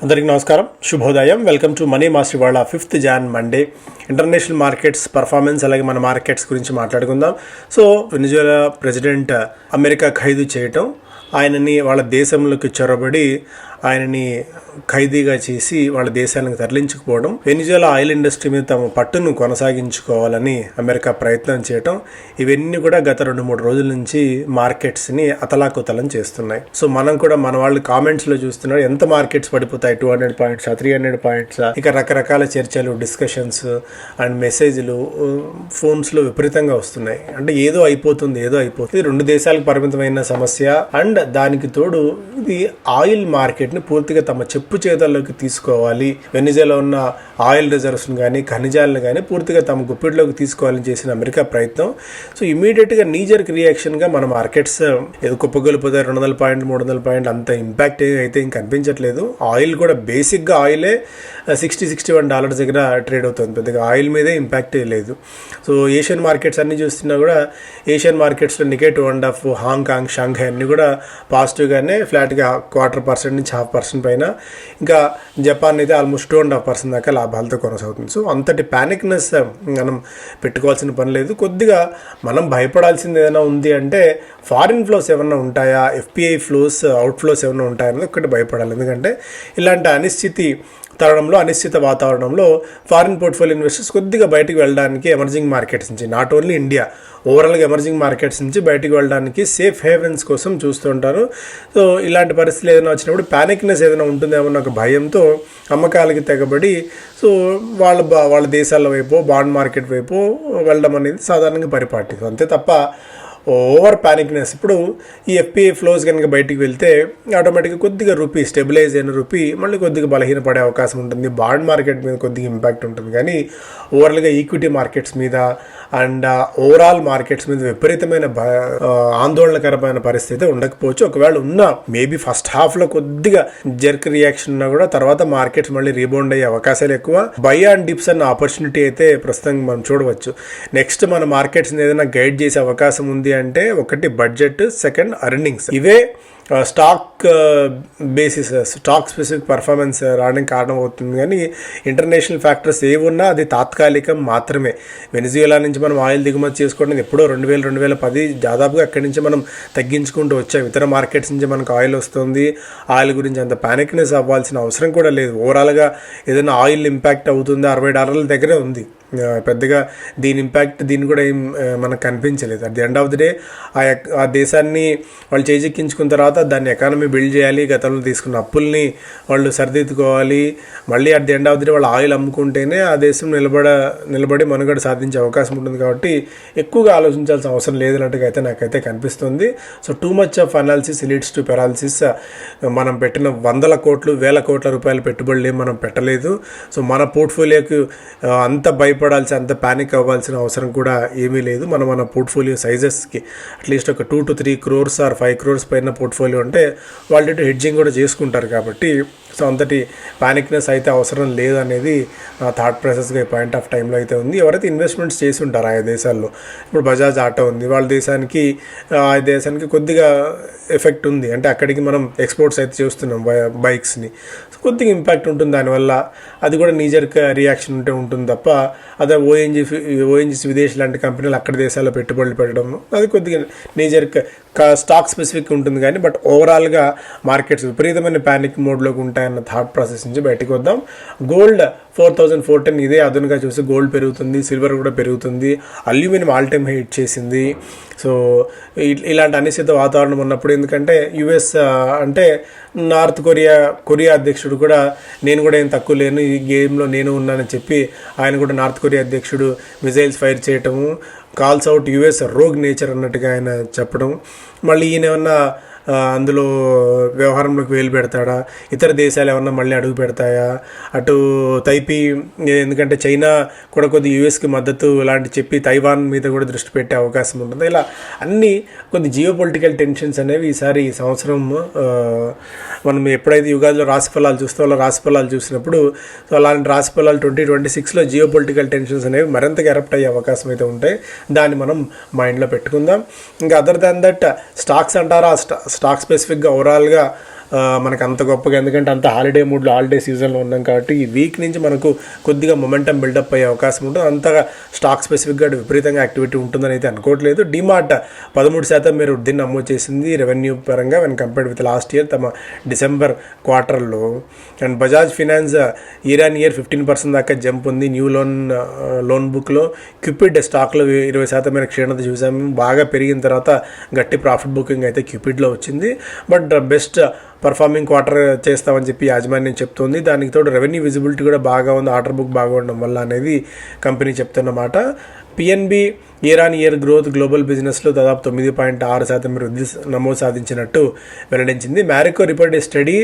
అందరికీ నమస్కారం, శుభోదయం. Welcome to money master. వాళ్ళ 5th Jan Monday international markets performance అలాగే మన మార్కెట్స్ గురించి మాట్లాడుకుందాం. సో వెనిజులా ప్రెసిడెంట్ అమెరికా ఖైదు చేయటం, ఆయనని వాళ్ళ దేశంలోకి చొరబడి ఆయనని ఖైదీగా చేసి వాళ్ళ దేశానికి తరలించుకుపోవడం, వెనిజులా ఆయిల్ ఇండస్ట్రీ మీద తమ పట్టును కొనసాగించుకోవాలని అమెరికా ప్రయత్నం చేయటం, ఇవన్నీ కూడా గత 2-3 రోజుల నుంచి మార్కెట్స్ని అతలాకుతలం చేస్తున్నాయి. సో మనం కూడా మన వాళ్ళు కామెంట్స్లో చూస్తున్నారు, ఎంత మార్కెట్స్ పడిపోతాయి, 200 పాయింట్స్ 300 పాయింట్స్, ఇక రకరకాల చర్చలు, డిస్కషన్స్ అండ్ మెసేజ్లు ఫోన్స్లో విపరీతంగా వస్తున్నాయి. అంటే ఏదో అయిపోతుంది. ఇది 2 దేశాలకు పరిమితమైన సమస్య. అండ్ దానికి తోడు ఇది ఆయిల్ మార్కెట్ని పూర్తిగా తమ చెప్పు చేతల్లోకి తీసుకోవాలి, వెనిజులా ఉన్న ఆయిల్ రిజర్వ్స్ని కానీ ఖనిజాలను కానీ పూర్తిగా తమ గుప్పిడిలోకి తీసుకోవాలని చేసిన అమెరికా ప్రయత్నం. సో ఇమీడియట్గా నీజర్క్ రియాక్షన్గా మన మార్కెట్స్ ఏదో కుప్పగొలిపోతాయి, 200 పాయింట్లు 300 పాయింట్లు, అంత ఇంపాక్ట్ అయితే ఇంక కనిపించట్లేదు. ఆయిల్ కూడా బేసిక్గా ఆయిలే $60-61 దగ్గర ట్రేడ్ అవుతుంది, పెద్దగా ఆయిల్ మీదే ఇంపాక్ట్ లేదు. సో ఏషియన్ మార్కెట్స్ అన్ని చూస్తున్నా కూడా ఏషియన్ మార్కెట్స్లో నికే 2.5, హాంకాంగ్, షాంఘై అన్నీ కూడా పాజిటివ్గానే ఫ్లాట్గా 0.25% నుంచి 0.5% పైన, ఇంకా జపాన్ అయితే ఆల్మోస్ట్ 2.5% దాకా లాభాలతో కొనసాగుతుంది. సో అంతటి ప్యానిక్నెస్ మనం పెట్టుకోవాల్సిన పని లేదు. కొద్దిగా మనం భయపడాల్సింది ఏదైనా ఉంది అంటే ఫారిన్ ఫ్లోస్ ఏమైనా ఉంటాయా, ఎఫ్పిఐ ఫ్లోస్, అవుట్ ఫ్లోస్ ఏమైనా ఉంటాయా అనేది ఒకటి భయపడాలి. ఎందుకంటే ఇలాంటి అనిశ్చిత వాతావరణంలో ఫారిన్ పోర్ట్ఫోలియో ఇన్వెస్టర్స్ కొద్దిగా బయటకు వెళ్ళడానికి ఎమర్జింగ్ మార్కెట్స్ నుంచి, నాట్ ఓన్లీ ఇండియా, ఓవరాల్గా ఎమర్జింగ్ మార్కెట్స్ నుంచి బయటకు వెళ్ళడానికి సేఫ్ హేవెన్స్ కోసం చూస్తూ ఉంటారు. సో ఇలాంటి పరిస్థితులు ఏదైనా వచ్చినప్పుడు ప్యానిక్నెస్ ఏదైనా ఉంటుందేమో ఒక భయంతో అమ్మకాలకి తెగబడి సో వాళ్ళ దేశాల వైపు, బాండ్ మార్కెట్ వైపు వెళ్ళడం అనేది సాధారణంగా పరిపాటి. అంతే తప్ప ఓవర్ ప్యానిక్నెస్. ఇప్పుడు ఈ ఎఫ్పిఐ ఫ్లోస్ కనుక బయటికి వెళ్తే ఆటోమేటిక్గా కొద్దిగా రూపీ స్టెబిలైజ్ అయిన రూపీ మళ్ళీ కొద్దిగా బలహీనపడే అవకాశం ఉంటుంది. బాండ్ మార్కెట్ మీద కొద్దిగా ఇంపాక్ట్ ఉంటుంది, కానీ ఓవరాల్గా ఈక్విటీ మార్కెట్స్ మీద అండ్ ఓవరాల్ మార్కెట్స్ మీద విపరీతమైన ఆందోళనకరమైన పరిస్థితి ఉండకపోవచ్చు. ఒకవేళ ఉన్నా మేబీ ఫస్ట్ హాఫ్లో కొద్దిగా జర్క్ రియాక్షన్ ఉన్నా కూడా తర్వాత మార్కెట్స్ మళ్ళీ రీబౌండ్ అయ్యే అవకాశాలు ఎక్కువ. బై అండ్ డిప్స్ అన్న ఆపర్చునిటీ అయితే ప్రస్తుతం మనం చూడవచ్చు. నెక్స్ట్ మన మార్కెట్స్ని ఏదైనా గైడ్ చేసే అవకాశం ఉంది అంటే ఒకటి బడ్జెట్, సెకండ్ ఎర్నింగ్స్. ఇవే stock basis, stock specific performance రావడానికి కారణం అవుతుంది. కానీ ఇంటర్నేషనల్ ఫ్యాక్టర్స్ ఏమున్నా అది తాత్కాలికం మాత్రమే. వెనిజులా నుంచి మనం ఆయిల్ దిగుమతి చేసుకోవడం ఎప్పుడో 2000-2010 దాదాపుగా అక్కడి నుంచి మనం తగ్గించుకుంటూ వచ్చాం. ఇతర మార్కెట్స్ నుంచి మనకు ఆయిల్ వస్తుంది. ఆయిల్ గురించి అంత ప్యానిక్నెస్ అవ్వాల్సిన అవసరం కూడా లేదు. ఓవరాల్గా ఏదైనా ఆయిల్ ఇంపాక్ట్ అవుతుందా, $60 దగ్గరే ఉంది. పెద్దగా దీని ఇంపాక్ట్ దీన్ని కూడా ఏం మనకు కనిపించలేదు. At the end of the day ఆ దేశాన్ని వాళ్ళు చేజెక్కించుకున్న తర్వాత దాన్ని ఎకానమీ బిల్డ్ చేయాలి, గతంలో తీసుకున్న అప్పుల్ని వాళ్ళు సరిదిద్దుకోవాలి. మళ్ళీ at the end of the day వాళ్ళు ఆయిల్ అమ్ముకుంటేనే ఆ దేశం నిలబడి మనుగడ సాధించే అవకాశం ఉంటుంది. కాబట్టి ఎక్కువగా ఆలోచించాల్సిన అవసరం లేదన్నట్టుగా అయితే నాకైతే కనిపిస్తుంది. So too much of analysis leads to paralysis. మనం పెట్టిన 100 కోట్లు 1000 కోట్ల రూపాయల పెట్టుబడులు ఏం మనం పెట్టలేదు. సో మన పోర్ట్ఫోలియోకి అంత అంత ప్యానిక్ అవ్వాల్సిన అవసరం కూడా ఏమీ లేదు. మన పోర్ట్ఫోలియో సైజెస్కి అట్లీస్ట్ ఒక 2 to 3 crores or 5 crores పైన పోర్ట్ఫోలియో ఉంటే వాళ్ళు హెడ్జింగ్ కూడా చేసుకుంటారు. కాబట్టి సో అంతటి ప్యానిక్నెస్ అయితే అవసరం లేదనేది నా థాట్ ప్రాసెస్గా ఈ పాయింట్ ఆఫ్ టైంలో అయితే ఉంది. ఎవరైతే ఇన్వెస్ట్మెంట్స్ చేసి ఉంటారో ఆయా దేశాల్లో, ఇప్పుడు బజాజ్ ఆటో ఉంది, వాళ్ళ దేశానికి కొద్దిగా ఎఫెక్ట్ ఉంది. అంటే అక్కడికి మనం ఎక్స్పోర్ట్స్ అయితే చేస్తున్నాం బైక్స్ని, కొద్దిగా ఇంపాక్ట్ ఉంటుంది దానివల్ల. అది కూడా నీజర్క్ రియాక్షన్ ఉంటుంది తప్ప అదే ఓఎన్జీసీ విదేశీ లాంటి కంపెనీలు అక్కడ దేశాల్లో పెట్టుబడులు పెట్టడం అది కొద్దిగా నీజర్క్ స్టాక్ స్పెసిఫిక్ ఉంటుంది. కానీ బట్ ఓవరాల్గా మార్కెట్స్ విపరీతమైన ప్యానిక్ మోడ్లోకి ఉంటాయన్న థాట్ ప్రాసెస్ నుంచి బయటకు వద్దాం. గోల్డ్ 4410 ఇదే అదునుగా చూసి గోల్డ్ పెరుగుతుంది, సిల్వర్ కూడా పెరుగుతుంది, aluminium all time high hit చేసింది. సో ఇలాంటి అనిశ్చిత వాతావరణం ఉన్నప్పుడు, ఎందుకంటే యుఎస్ అంటే నార్త్ కొరియా అధ్యక్షుడు కూడా నేను కూడా ఏం తక్కువ లేను, ఈ గేమ్లో నేను ఉన్నానని చెప్పి ఆయన కూడా నార్త్ కొరియా అధ్యక్షుడు మిజైల్స్ ఫైర్ చేయటము, calls out US rogue nature అన్నట్టుగా ఆయన చెప్పడం, మళ్ళీ ఈయన ఏమన్నా అందులో వ్యవహారంలోకి వేలు పెడతాడా, ఇతర దేశాలు ఏమన్నా మళ్ళీ అడుగు పెడతాయా, అటు తైపీ, ఎందుకంటే చైనా కూడా కొద్ది యూఎస్కి మద్దతు ఇలాంటి చెప్పి తైవాన్ మీద కూడా దృష్టి పెట్టే అవకాశం ఉంటుంది. ఇలా అన్ని కొద్ది జియో పొలిటికల్ టెన్షన్స్ అనేవి ఈ సంవత్సరం మనం ఎప్పుడైతే యుగాదిలో రాశిఫలాలు చూస్తామో రాశిఫలాలు చూసినప్పుడు సో అలాంటి రాశిఫలాలు 2026లో జియో పొలిటికల్ టెన్షన్స్ అనేవి మరింతగా ఎరప్ట్ అయ్యే అవకాశం అయితే ఉంటాయి. దాన్ని మనం మైండ్లో పెట్టుకుందాం. ఇంకా అదర్ దాన్ దట్ స్టాక్స్ అంటారా, స్టాక్ స్పెసిఫిక్గా ఓవరాల్గా మనకు అంత గొప్పగా, ఎందుకంటే అంత హాలిడే మూడ్లో హాలిడే సీజన్లో ఉన్నాం కాబట్టి ఈ వీక్ నుంచి మనకు కొద్దిగా మొమెంటం బిల్డప్ అయ్యే అవకాశం ఉంటుంది. అంతగా స్టాక్ స్పెసిఫిక్గా విపరీతంగా యాక్టివిటీ ఉంటుందని అయితే అనుకోవట్లేదు. డిమార్ట్ 13% మీరు వృద్ధిని నమోదు చేసింది రెవెన్యూ పరంగా when compared with last year తమ డిసెంబర్ క్వార్టర్లో. And Bajaj finance year on year 15% దాకా జంప్ ఉంది. న్యూ లోన్ బుక్లో క్యూపిడ్ స్టాక్లో 20% మేర క్షీణత చూసాము. బాగా పెరిగిన తర్వాత గట్టి ప్రాఫిట్ బుకింగ్ అయితే క్యూపిడ్లో వచ్చింది. బట్ బెస్ట్ పర్ఫార్మింగ్ క్వార్టర్ చేస్తామని చెప్పి యాజమాన్యం చెప్తుంది. దానికి తోడు రెవెన్యూ విజిబిలిటీ కూడా బాగా ఉంది, ఆర్డర్ బుక్ బాగా ఉండడం వల్ల అనేది కంపెనీ చెప్తున్నమాట. PNB year on year growth global బిజినెస్లో దాదాపు 9.6% వృద్ధి నమోదు సాధించినట్టు వెల్లడించింది. Marico report study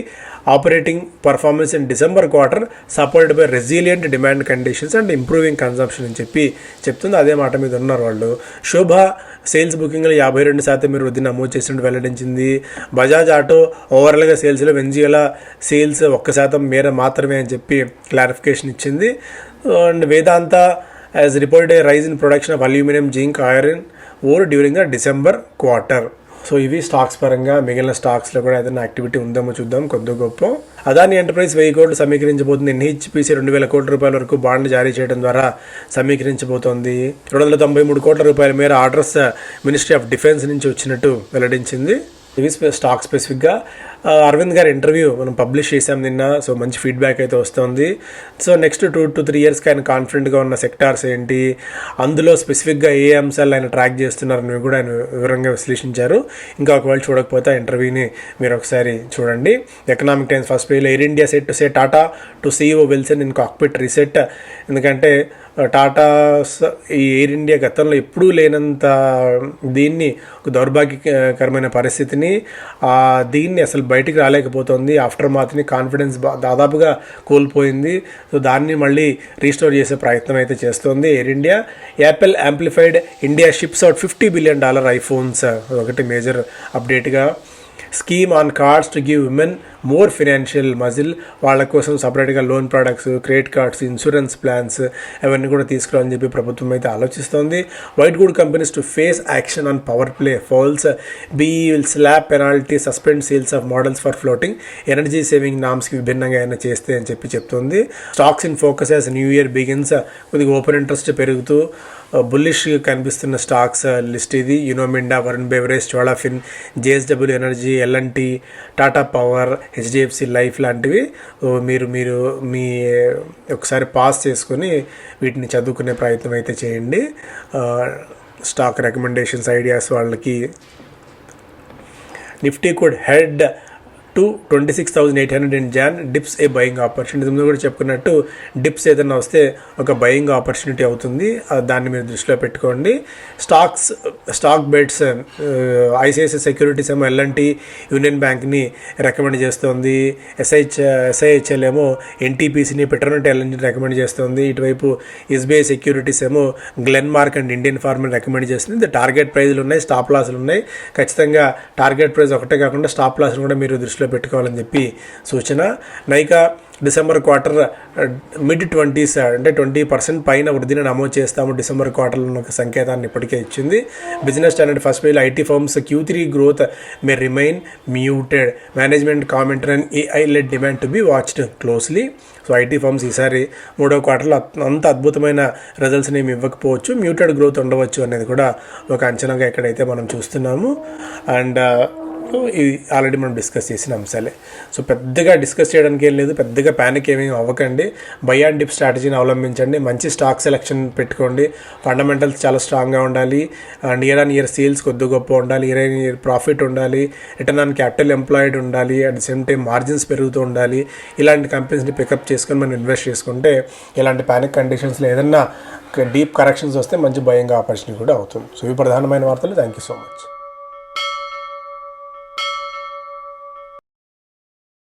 operating performance in December quarter supported by resilient demand conditions and improving consumption అని చెప్పి చెప్తుంది. అదే మాట మీద ఉన్నారు వాళ్ళు. శోభ సేల్స్ బుకింగ్లో 52% మీరు వృద్ధి నమోదు చేసినట్టు వెల్లడించింది. బజాజ్ ఆటో ఓవరాల్గా సేల్స్లో వెంజీల సేల్స్ 1% మేర మాత్రమే అని చెప్పి క్లారిఫికేషన్ ఇచ్చింది. And Vedanta has reported a rise in production of aluminum, zinc, iron ore during the December quarter. So ఇవి స్టాక్స్ పరంగా. మిగిలిన స్టాక్స్లో కూడా ఏదైనా యాక్టివిటీ ఉందేమో చూద్దాం కొద్ది గొప్ప. అదాని ఎంటర్ప్రైజ్ 1000 కోట్లు సమీకరించబోతుంది. ఎన్హెచ్పిసి 2000 కోట్ల రూపాయల వరకు బాండ్ జారీ చేయడం ద్వారా సమీకరించబోతోంది. 293 కోట్ల రూపాయల మేర ఆర్డర్స్ మినిస్ట్రీ ఆఫ్ డిఫెన్స్ నుంచి వచ్చినట్టు వెల్లడించింది. ఇవి స్టాక్ స్పెసిఫిక్గా. అరవింద్ గారి ఇంటర్వ్యూ మనం పబ్లిష్ చేసాం నిన్న. సో మంచి ఫీడ్బ్యాక్ అయితే వస్తుంది. సో నెక్స్ట్ 2 to 3 ఇయర్స్కి ఆయన కాన్ఫిడెంట్గా ఉన్న సెక్టార్స్ ఏంటి, అందులో స్పెసిఫిక్గా ఏ అంశాలు ఆయన ట్రాక్ చేస్తున్నారని కూడా ఆయన వివరంగా విశ్లేషించారు. ఇంకా ఒకవేళ చూడకపోతే ఆ ఇంటర్వ్యూని మీరు ఒకసారి చూడండి. ఎకనామిక్ టైమ్స్ ఫస్ట్ పేజ్లో air India set to say Tata to CEO Wilson in cockpit reset. ఎందుకంటే టాటా ఈ ఎయిర్ ఇండియా గతంలో ఎప్పుడూ లేనంత దీన్ని ఒక దౌర్భాగ్యకరమైన పరిస్థితిని, దీన్ని అసలు బయటికి రాలేకపోతుంది. ఆఫ్టర్ మాత్ని కాన్ఫిడెన్స్ దాదాపుగా కోల్పోయింది. సో దాన్ని మళ్ళీ రీస్టోర్ చేసే ప్రయత్నం అయితే చేస్తుంది Air India. Apple amplified India ships out $50 billion iPhones, ఒకటి మేజర్ అప్డేట్గా. Scheme on cards to give women more financial muscle, వాళ్ళ కోసం సపరేట్గా loan products, credit cards, insurance plans అవన్నీ కూడా తీసుకురావాలని చెప్పి ప్రభుత్వం అయితే ఆలోచిస్తోంది. White good companies to face action on power play falls. BE will slap penalty, suspend sales of models for flouting, energy saving నామ్స్కి విభిన్నంగా ఏమైనా చేస్తే అని చెప్పి చెప్తుంది. Stocks in focus as new year begins, కొద్దిగా ఓపెన్ ఇంట్రెస్ట్ పెరుగుతూ bullish కనిపిస్తున్న స్టాక్స్ లిస్ట్ ఇది. Uno Minda, Varun beverage, Cholafin, JSW energy, L&T, Tata power, HDFC life లాంటివి మీరు మీ ఒకసారి పాస్ చేసుకొని వీటిని చదువుకునే ప్రయత్నం అయితే చేయండి. స్టాక్ రికమెండేషన్స్ ఐడియాస్ వాళ్ళకి. Nifty could head to 26,800 in Jan, dips a buying opportunity. ముందు కూడా చెప్పుకున్నట్టు డిప్స్ ఏదైనా వస్తే ఒక బయింగ్ ఆపర్చునిటీ అవుతుంది, దాన్ని మీరు దృష్టిలో పెట్టుకోండి. స్టాక్ బెట్స్ ICICI సెక్యూరిటీస్ ఏమో L&T, యూనియన్ బ్యాంక్ని రికమెండ్ చేస్తుంది. SIHL ఏమో NTPCని, పెట్రోనెట్ L&T రికమెండ్ చేస్తుంది. ఇటువైపు SBI సెక్యూరిటీస్ ఏమో Glenmark and Indian pharma recommend చేస్తుంది. టార్గెట్ ప్రైజ్లు ఉన్నాయి, స్టాప్ లాస్లు ఉన్నాయి. ఖచ్చితంగా టార్గెట్ ప్రైస్ ఒకటే కాకుండా స్టాప్ లాస్ను కూడా మీరు దృష్టిలో పెట్టుకోవాలని చెప్పి సూచన. నైకా డిసెంబర్ క్వార్టర్ mid-20s అంటే 20% పైన వృద్ధిని నమోదు చేస్తాము డిసెంబర్ క్వార్టర్లో ఒక సంకేతాన్ని ఇప్పటికే ఇచ్చింది. బిజినెస్ స్టాండర్డ్ ఫస్ట్ పేజ్లో IT firms Q3 growth may remain muted, management commentary and AI led demand to be watched closely. So IT firms ఈసారి 3వ క్వార్టర్లో అంత అద్భుతమైన రిజల్ట్స్ని ఏమి ఇవ్వకపోవచ్చు, మ్యూటెడ్ గ్రోత్ ఉండవచ్చు అనేది కూడా ఒక అంచనాగా ఎక్కడైతే మనం చూస్తున్నాము. అండ్ ఇది ఆల్రెడీ మనం డిస్కస్ చేసిన అంశాలే. సో పెద్దగా డిస్కస్ చేయడానికి ఏం లేదు, పెద్దగా ప్యానిక్ ఏమీ అవ్వకండి. బై అండ్ డిప్ స్ట్రాటజీని అవలంబించండి, మంచి స్టాక్ సెలెక్షన్ పెట్టుకోండి. ఫండమెంటల్స్ చాలా స్ట్రాంగ్గా ఉండాలి, and year on year sales కొద్ది గొప్ప ఉండాలి, ఇయర్ ఆన్ ఇయర్ ప్రాఫిట్ ఉండాలి, రిటర్న్ ఆన్ క్యాపిటల్ ఎంప్లాయిడ్ ఉండాలి, at the same time margins పెరుగుతూ ఉండాలి. ఇలాంటి కంపెనీస్ని పికప్ చేసుకొని మనం ఇన్వెస్ట్ చేసుకుంటే ఇలాంటి ప్యానిక్ కండిషన్స్లో ఏదన్నా డీప్ కరెక్షన్స్ వస్తే మంచి బయింగ్ ఆపర్చునిటీ కూడా అవుతుంది. సో ఇవి ప్రధానమైన వార్తలు. Thank you so much.